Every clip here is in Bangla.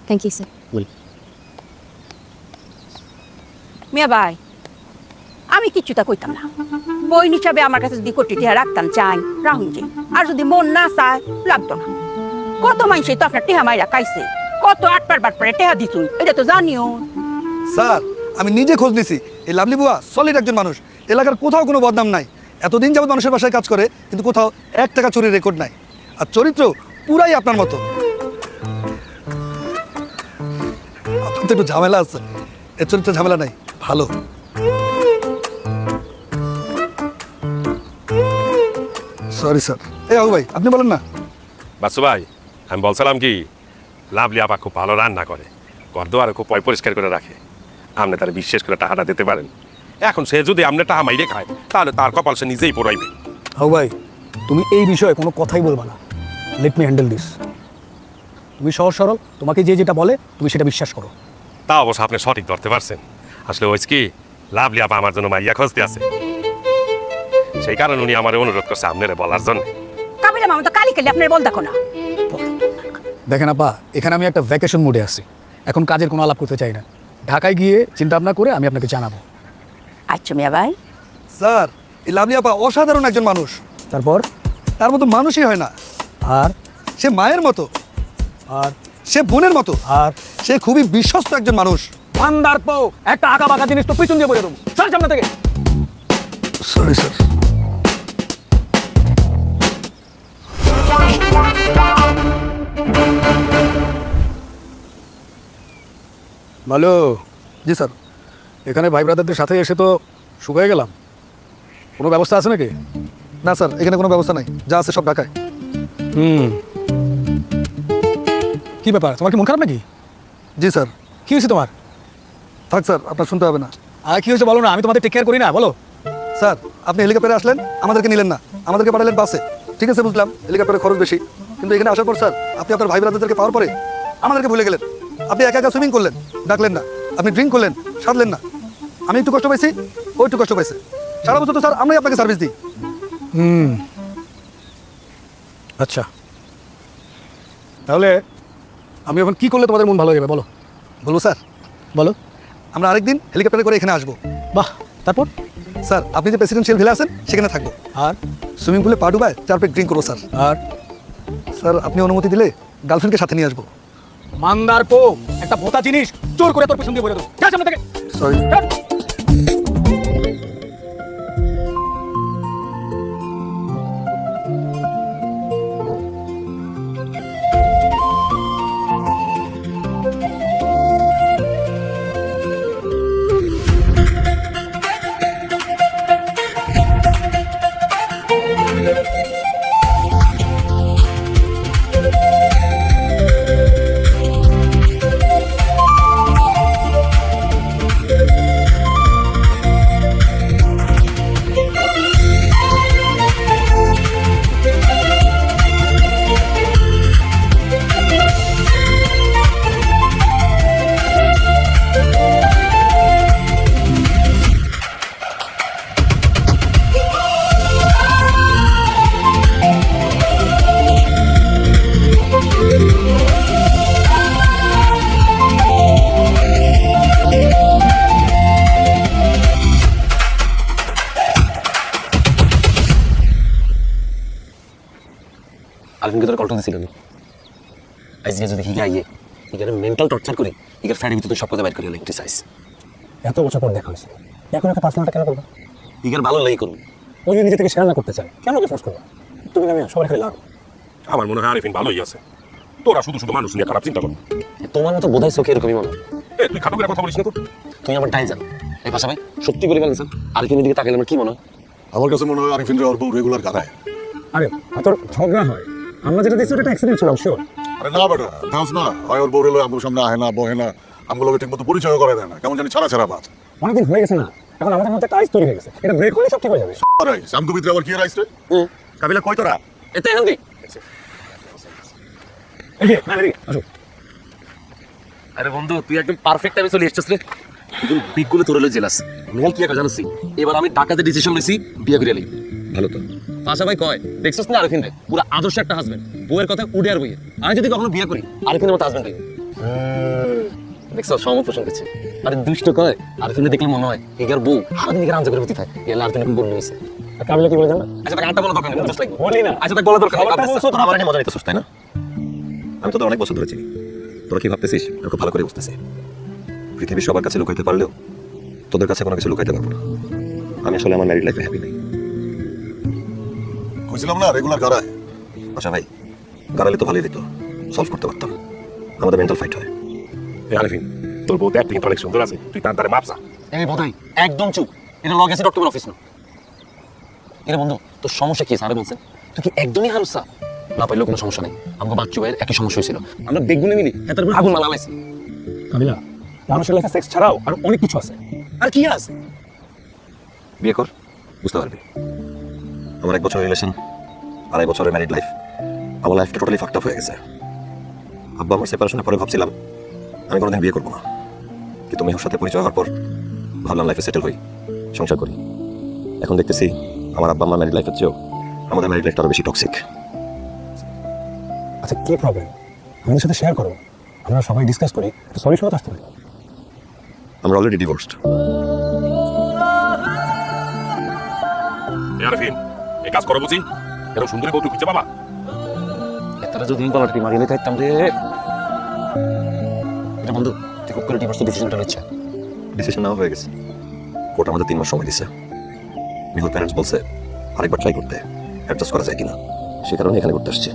Thank you sir. মিয়া ভাই, আমি কিচ্ছুটা কইতাম না। বই হিসাবে আমার কাছে যদি কোটি টিহা রাখতাম চাই রাহুল জি, আর যদি মন না চায় লাগতো না। কত মানুষই তো আপনার টেহা মাইরা খাইছে, কত আটপার বাটপারে টেহা দিছুই, এটা তো জানিও। স্যার আমি নিজে খোঁজ নিছি, এই লাভলি বুয়া সলিড একজন মানুষ, এলাকার কোথাও কোনো বদনাম নাই। এতদিন যাবত মানুষের বাসায় কাজ করে, কিন্তু কোথাও 1 টাকা চুরির রেকর্ড নাই। আর চরিত্র পুরাই আপনার মতো। আপনার তো একটু ঝামেলা আছে, এর চরিত্র ঝামেলা নাই, ভালো। Sorry sir. এই আবু ভাই আপনি বলেন না। বাসু ভাই, আমি বলছিলাম কি, লাভলি আপা খুব ভালো রান্না করে, ঘর দুয়ারে খুব পরিষ্কার করে রাখে। আপনি তারা বিশ্বাস করে টাকাটা দিতে পারেন। এখন সে যদি আপনি টাকা মাইরে খায়, তাহলে তার কপাল সে নিজেই পড়াইবে। আবু ভাই তুমি এই বিষয়ে কোনো কথাই বলবা না। Let me handle this. তুমি সহজ সরল, তোমাকে যে যেটা বলে তুমি সেটা বিশ্বাস করো। তা অবশ্য আপনি সঠিক ধরতে পারছেন। আসলে ওই কি, লাভলি আপা আমার জন্য মাইয়া খুঁজতে আছে, সেই কারণে উনি আমার অনুরোধ করছে আপনারে বলার জন্য। কাবিলা মামা তো কালি কালি আপনার বল দেখো না। দেখেন আপা, এখানে আমি একটা ভ্যাকেশন মোডে আছি, এখন কাজের কোনো আলাপ করতে চাই না। ঢাকায় গিয়ে চিন্তা ভাবনা করে আমি আপনাকে জানাবো। আচ্ছা মিয়া ভাই। স্যার এই লাভলি আপা অসাধারণ একজন মানুষ, তারপর তার মতো মানুষই হয় না। আর সে মায়ের মতো, আর সে বোনের মতো, আর সে খুবই বিশ্বস্ত একজন মানুষ। পান্দার পো একটা আঁকা বাঁকা জিনিস তো পিছন দিয়ে বলে দেবো। সর সামনে থেকে। Sorry sir. ভালো। জি স্যার। এখানে ভাই ব্রাদারদের সাথে এসে তো শুকিয়ে গেলাম। কোনো ব্যবস্থা আছে নাকি? না স্যার, এখানে কোনো ব্যবস্থা নাই, যা আছে সব ঢাকায়। কি ব্যাপার, তোমার কি মন খারাপ নাকি? জি স্যার। কি হয়েছে তোমার? থাক স্যার, আপনার শুনতে হবে না। আর কি হয়েছে বলো না, আমি তোমাদের টেক কেয়ার করি না, বলো। স্যার আপনি হেলিকপ্টারে আসলেন, আমাদেরকে নিলেন না, আমাদেরকে পাঠালেন বাসে। ঠিক আছে বুঝলাম হেলিকপ্টারে খরচ বেশি, কিন্তু এখানে আসার পর স্যার আপনি আপনার ভাই ব্রাদারদেরকে পাওয়ার পরে আমাদেরকে ভুলে গেলেন। আপনি একা একা সুইমিং করলেন, ডাকলেন না। আপনি ড্রিঙ্ক করলেন, সাধলেন না। আমি একটু কষ্ট পাইছি, ও একটু কষ্ট পাইছে। সারা বছর তো স্যার আমরাই আপনাকে সার্ভিস দিই। আচ্ছা, তাহলে আমি এখন কি করলে তোমাদের মন ভালো হয়ে যাবে বলো? বলবো স্যার? বলো। আমরা আরেকদিন হেলিকপ্টারে করে এখানে আসবো। বাহ, তারপর? স্যার আপনি যে প্রেসিডেন্সিয়াল ভিলা আছেন সেখানে থাকবো। আর সুইমিং পুলে পা ডুবায় 4 প্লেট ড্রিঙ্ক করবো স্যার। আর স্যার আপনি অনুমতি দিলে গার্লফ্রেন্ডকে সাথে নিয়ে আসবো। মান্দার পো একটা ভোতা জিনিস জোর করে তোর পিছন দিয়ে বলে দেবো। যা সামনে থেকে। সরি। আলভিনকে তোর কলটা দিছিল না আজকে যদি হিগে আইয়ে হিগারে মেন্টাল টর্চার করে হিগার ফ্যানের ভিতরে সব কথা বাইর করে একটু চাইস। এত বছর পর দেখা হয়েছে, এখন একটা পার্সোনালটা কেন করবো? হিগার ভালো লাগি করুন। ওই নিজে থেকে শেয়ার না করতে চায়, কেন ওকে ফোর্স করবো? তুমি আমি সবাই খালি লাভ। আমার মনে হয় আরিফিন ভালোই আছে, তোরা শুধু শুধু মানুষ নিয়ে খারাপ চিন্তা করো। তোমার মতো বোধাই চোখে এরকমই মনে হয়। তুই খাটো করে কথা বলিস না তো। তুমি আমার ডাই জান এই পাশা ভাই সত্যি করে বলেছেন আরিফিনের দিকে তাকালে আমার কি মনে হয়? আমার কাছে মনে হয় আরিফিন ওর বউ রেগুলার গাড়ায়। আরে তোর ঝগড়া হয়, আমরা যেটা দেখছি ওটা অ্যাক্সিডেন্ট ছিল শিওর। আরে না বেটা, ধাঁস না হয় ওর বউ রেলো আমার সামনে আহে না বহে না, আমগুলোকে ঠিক মতো পরিচয় করে দেয় না, কেমন জানি ছাড়া ছাড়া বাদ। অনেকদিন হয়ে গেছে না, এখন আমাদের মধ্যে টাইস তৈরি হয়ে গেছে, এটা ব্রেক হলে সব ঠিক হয়ে যাবে। আরে শ্যামকু ভিতরে আবার কি রাইস রে? কাবিলা কই তোরা? এতে এখন কি আসো। আরে বন্ধু তুই একদম পারফেক্ট টাইমে চলে এসেছিস রে। তুই বিগুলো তোর হলো জেলাস মেল কি একা জানিস? এবার আমি ঢাকাতে ডিসিশন নিছি বিয়ে করে আলি। ভালো তো পাশা ভাই কয় দেখছিস না আরিফিন রে পুরো আদর্শ একটা হাজবেন্ড, বউয়ের কথা উড়ে আর বইয়ে। আমি যদি কখনো বিয়ে করি আরিফিনের মতো হাজবেন্ড পাই। দেখছো সহমত পোষণ করছে। আরে দুষ্ট কয় আর তুমি দেখলে মনে হয় এগার বউ সারাদিন এগার আনজা করে বুঝতে থাকে এগুলো আর তুমি বললে হয়েছে। কাবিলা কি বলে জানো? আচ্ছা তাকে আটটা বলা দরকার নেই, just like বলি না। আচ্ছা তাকে বলা দরকার নেই। খবরটা বলছো তো? আমার মজা নিতেছিস তাই না? আমি তোদের অনেক বছর ধরে চিনি। তোরা কি ভাবতেছিস আমি খুব ভালো করে বুঝতেছি। পৃথিবীর সবার কাছে লুকাইতে পারলেও তোদের কাছে কোনো কিছু লুকাইতে পারবো না। আমি আসলে আমার ম্যারিড লাইফে হ্যাপি নেই। কইছিলাম না রেগুলার গাড়ায়। আচ্ছা ভাই, গাড়ালে তো ভালোই দিত, সলভ করতে পারতাম। আমাদের মেন্টাল ফাইট হয়। এ আরিফিন, তোর বউ অ্যাক্টিং অনেক সুন্দর আছে, তুই তার দ্বারা মাপসা। এই বোধাই একদম চুপ। এটা লগ আছে ডক্টর অফিস না। এরে বন্ধু তোর সমস্যা কি স্যারে বলছে? তুই কি একদমই হারুসা? না পাইলেও কোনো সমস্যা নেই। আমাকে বাচ্চু ভাইয়ের একই সমস্যা হয়েছিল, আমরা বেগুনে মিলি তার উপর আগুন মালামাইছি। কাবিলা, মানুষের লাইফে সেক্স ছাড়াও আর অনেক কিছু আছে। আর কি আছে? বিয়ে কর, বুঝতে পারবি। আমার 1 বছর রিলেশন, 2.5 বছরের ম্যারিড লাইফ, আমার লাইফটা টোটালি ফাকড আপ হয়ে গেছে। আব্বা আমার সেপারেশনের পরে ভাবছিলাম আমি কোনোদিন বিয়ে করবো না, কিন্তু মেহুর সাথে পরিচয় হওয়ার পর ভাবলাম লাইফে সেটেল হই, সংসার করি। এখন দেখতেছি আমার আব্বা আমার ম্যারিড লাইফের চেয়েও আমাদের ম্যারিড লাইফটা আরো বেশি টক্সিক। আচ্ছা কি প্রবলেম আমাদের সাথে শেয়ার করো, আমরা সবাই ডিসকাস করি, একটা সলিউশন আসতে পারি। আমরা অলরেডি ডিভোর্সড। এ আরিফিন, এই কাজ করো বুঝি? এরকম সুন্দরী বউ তুই খুঁজে পাবা? এতটা যদি গলাটি মারিয়ে থাকতাম রে। এটা বন্ধু তুই খুব করে ডিভোর্স ডিসিশনটা নিচ্ছে। ডিসিশন নেওয়া হয়ে গেছে। কোর্ট আমাদের 3 মাস সময় দিছে। মেহুর প্যারেন্টস বলছে আরেকবার ট্রাই করতে, অ্যাডজাস্ট করা যায় কিনা। সে কারণে এখানে করতে আসছে।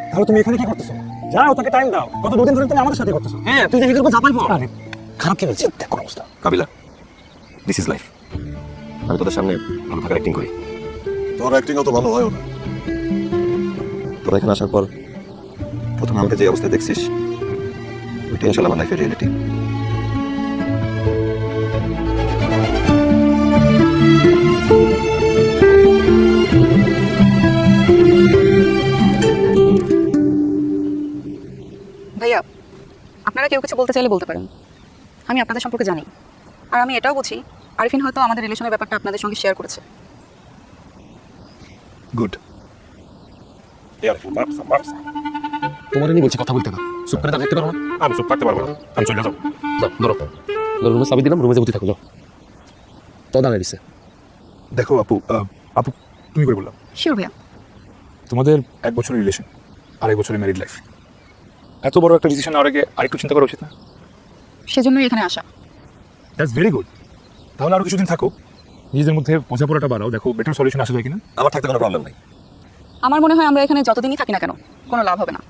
তাহলে তুমি এখানে কি করতেছো? যাও, তাকে টাইম দাও। গত 2 দিন ধরে তুমি আমাদের সাথে করতেছো। হ্যাঁ তুই দেখি করবো চাপাইবো। আরে খারাপ কি বলছিস? দেখো অবস্থা। কাবিলা, দিস ইজ লাইফ। আমি তোদের সামনে ভালো থাকার অ্যাক্টিং করি। তোর অ্যাক্টিং অত ভালো হয় না। তোরা এখানে আসার পর প্রথমে আমাকে যে অবস্থায় দেখছিস ওইটাই আসলে আমার লাইফের রিয়েলিটি। ভাইয়া, আপনারা কেউ কিছু বলতে চাইলে বলতে পারেন। আমি আপনাদের সম্পর্কে জানি, আর আমি এটাও বুঝি আরিফিন হয়তো আমাদের রিলেশনের ব্যাপারটা আপনাদের সঙ্গে শেয়ার করেছে। গুড। এ আরিফিন, মাপসা মাপসা। তোমার নিয়ে বলছি কথা বলতে না, চুপ করে থাকতে পারো না। আমি চুপ থাকতে পারবো না, আমি চলে যাবো। যাও ধরো ধরো, রুমে চাবি দিলাম, রুমে যাবো থাকো। যাও তো দাঁড়িয়ে দিছে। দেখো আপু, আপু তুমি করে বললাম শিওর ভাইয়া। তোমাদের 1 বছরের রিলেশন, 2.5 বছরের ম্যারিড লাইফ, এত বড় একটা ডিসিশন নেওয়ার আগে আরেকটু চিন্তা করা উচিত না? সেজন্যই এখানে আসা। That's very good. তাহলে আরো কিছুদিন থাকো, নিজেদের মধ্যে বোঝাপড়াটা বাড়াও, দেখো বেটার সলিউশন আসা যায় কিনা। আমার থাকতে কোনো প্রবলেম নাই। আমার মনে হয় আমরা এখানে যতদিনই থাকি না কেন কোনো লাভ হবে না।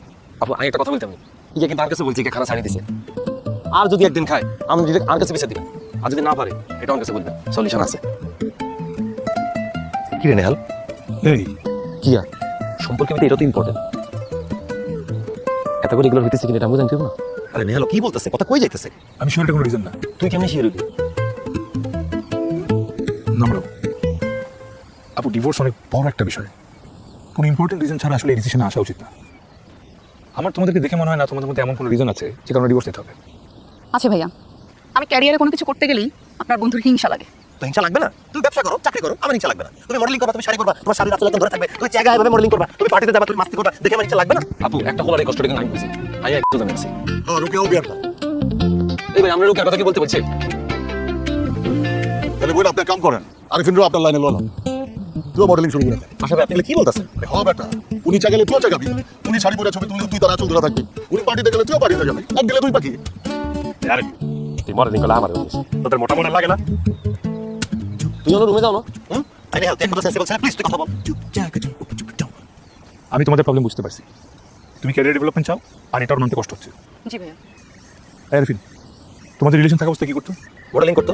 আপু আমি একটা কথা বলতে আমি ইয়ে কিন্তু আর কাছে বলছি খানা ছাড়িয়ে দিছে। আর যদি একদিন খায় আমি ডিরেক্ট আর কাছে বেঁচে দিবেন, আর যদি না পারে এটা আমার কাছে বলবেন, সলিউশন আছে। কি রে নেহাল? এই কি আর সম্পর্কে এটা তো ইম্পর্টেন্ট। এত করে রেগুলার হইতেছে কিনা এটা আমি জানতে না। আরে নেহাল কি বলতেছে, কথা কই যাইতেছে? আমি শিওর এটা কোনো রিজন না। তুই কেমনি শিওর হইবি? নম্বর আপু, ডিভোর্স অনেক বড় একটা বিষয়, কোনো ইম্পর্টেন্ট রিজন ছাড়া আসলে এই ডিসিশনে আসা উচিত না। আমার তোমাদেরকে দেখে মনে হয় না তোমাদের মধ্যে এমন কোনো রিজন আছে যে কারণে ডিভোর্স নিতে হবে। আচ্ছা ভাইয়া, আমি ক্যারিয়ারে কোনো কিছু করতে গেলেই আপনার বন্ধুর হিংসা লাগে। তো হিংসা লাগবে না? তুমি ব্যবসা করো, চাকরি করো, আমার হিংসা লাগবে না। তুমি মডেলিং করবা, তুমি শাড়ি করবা, তোমার শাড়ির আঁচল একদম ধরে থাকবে, তুমি জায়গায় এভাবে মডেলিং করবা, তুমি পার্টিতে যাবা, তুমি মাস্তি করবা, দেখে আমার হিংসা লাগবে না? আপু একটা হলার এই কষ্টটা কিন্তু আমি বুঝি। আমি একটু জানি আছি। রুকেও বিয়ার না। এই ভাই আমরা লোকের কথা কি বলতে বলছি? তাহলে বই আপনি কাম করেন, আরিফিনও আপনার লাইনে লন, তুইও মডেলিং শুরু করে দেন। আশা ভাই আপনি এগুলো কি বলতেছেন? হ বেটা, উনি চাইলে তুইও চাইবি। উনি শাড়ি পরে ছবি তুললে তুই তার আঁচল ধরে থাকবি। উনি পার্টিতে গেলে তুইও পার্টিতে যাবি, এক গেলে তুই পাখি। এ আরিফিন, তুই মডেলিং করলে আমার তোদের মোটা মনে লাগে না? তুই আমার রুমে যাও না। আই নেহাল, তুই কথা সেন্সিবল ছেলে, প্লিজ তুই কথা বল। আমি তোমাদের প্রবলেম বুঝতে পারছি, তুমি ক্যারিয়ার ডেভেলপমেন্ট চাও আর এটার মানতে কষ্ট হচ্ছে। জি ভাইয়া। আরিফিন, তোমাদের রিলেশন থাকা অবস্থায় কি করতো? মডেলিং করতো।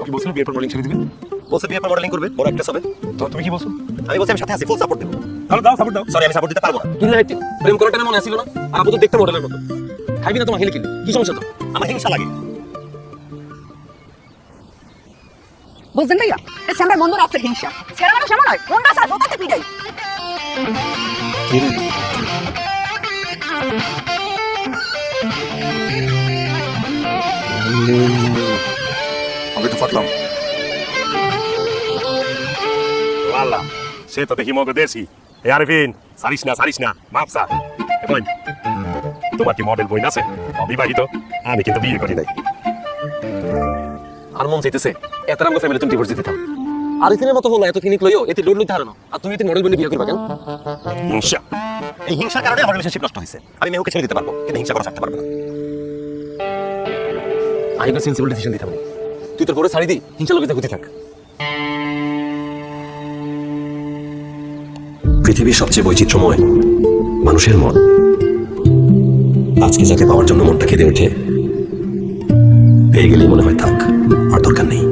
কি বলছিল বিয়ের পর মডেলিং ছেড়ে দিবেন? বলছে বিয়ের পর মডেলিং করবে, বড় অ্যাক্ট্রেস হবে। তো তুমি কি বলছো? আমি বলছি আমি সাথে আছি, ফুল সাপোর্ট দেব। তাহলে দাও, সাপোর্ট দাও। সরি, আমি সাপোর্ট দিতে পারবো না। তুই না প্রেম করাটা মনে আসছিল না? আর আপু তো দেখতে মডেলের মতো। খাইবি না তোমার হেলে কিনে কি সমস্যা তো? আমার হিংসা লাগে। বুঝলেন ভাইয়া, এটা আমরা বন্ধুর অফিসের হিংসা। ছেলে মানুষ এমন হয়, মনটা সাথে ওটাতে পিটাই। আমি একটু ফাটলাম। আল্লাহ, সে তো দেখি মগে দেশি। এ আরিফিন, সারিস না মাপসা। তোমার কি মডেল বই আছে? অবিবাহিত, আমি কিন্তু বিয়ে করি নাই। আর মন চাইতেছে এত আমার ফ্যামিলি তুমি ডিভোর্স দিতে থাও। আরিফিনের মতো হলো এত কিনিক লইও এতে লোড লইতে হারানো, আর তুমি এতে মডেল বনে বিয়ে করবা কেন? হিংসা। এই হিংসার কারণে আমার রিলেশনশিপ নষ্ট হয়েছে। আমি মেহুকে ছেড়ে দিতে পারবো, কিন্তু হিংসা করা ছাড়তে পারবো না। আমি একটা সেন্সিবল ডিসিশন দিতে পারি। তুই তোর পরে ছাড়ি দি, হিংসা লোকে ঘুরতে থাক। পৃথিবীর সবচেয়ে বৈচিত্র্যময় মানুষের মন। আজকে যাকে পাওয়ার জন্য মনটা কেঁদে ওঠে, পেয়ে গেলেই মনে হয় থাক, আর দরকার নেই।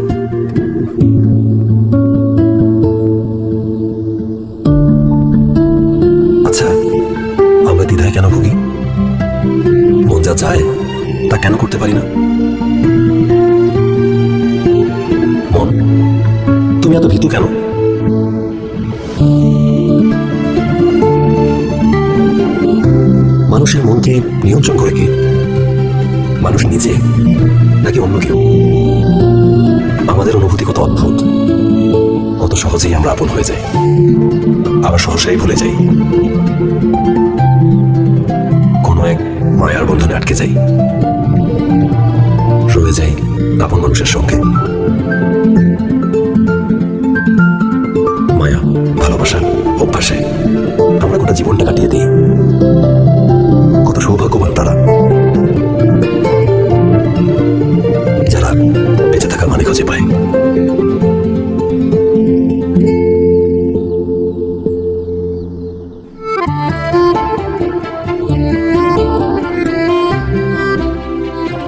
আচ্ছা, আমরা দ্বিধায় কেন ভুগি? মন যা চায় তা কেন করতে পারি না? মন, তুমি এত ভীতু কেন? মানুষের মনকে নিয়ন্ত্রণ করে কি? মানুষ নিজে নাকি অন্য কেউ? আমাদের অনুভূতি কত অদ্ভুত, কত সহজেই আমরা আপন হয়ে যাই, আবার সহসাই ভুলে যাই। কোনো এক মায়ার বন্ধনে আটকে যাই, রয়ে যাই আপন মানুষের সঙ্গে। মায়া, ভালোবাসা, অভ্যাসে আমরা গোটা জীবনটা কাটিয়ে দিই। কত সৌভাগ্যবান তারা, যারা বেঁচে থাকার মানে খুঁজে পায়।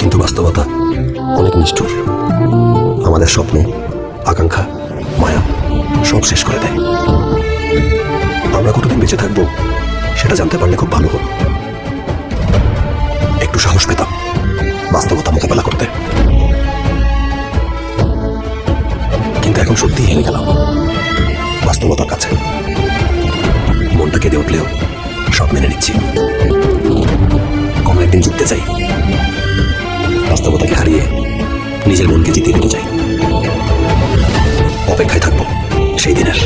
কিন্তু বাস্তবতা অনেক নিষ্ঠুর। আমাদের স্বপ্ন, আকাঙ্ক্ষা, মায়া সব শেষ করে দেয়। আমরা কতদিন বেঁচে থাকবো সেটা জানতে পারলে খুব ভালো হতো। একটু সাহস পেতাম বাস্তবতা মোকাবেলা করতে। কিন্তু এখন সত্যি হেরে গেলাম বাস্তবতার কাছে। মনটা কেঁদে উঠলেও সব মেনে নিচ্ছি। কোনো একদিন জিততে চাই, বাস্তবতাকে হারিয়ে নিজের মনকে জিতিয়ে নিতে চাই। অপেক্ষায় থাকবো সেই দিনের।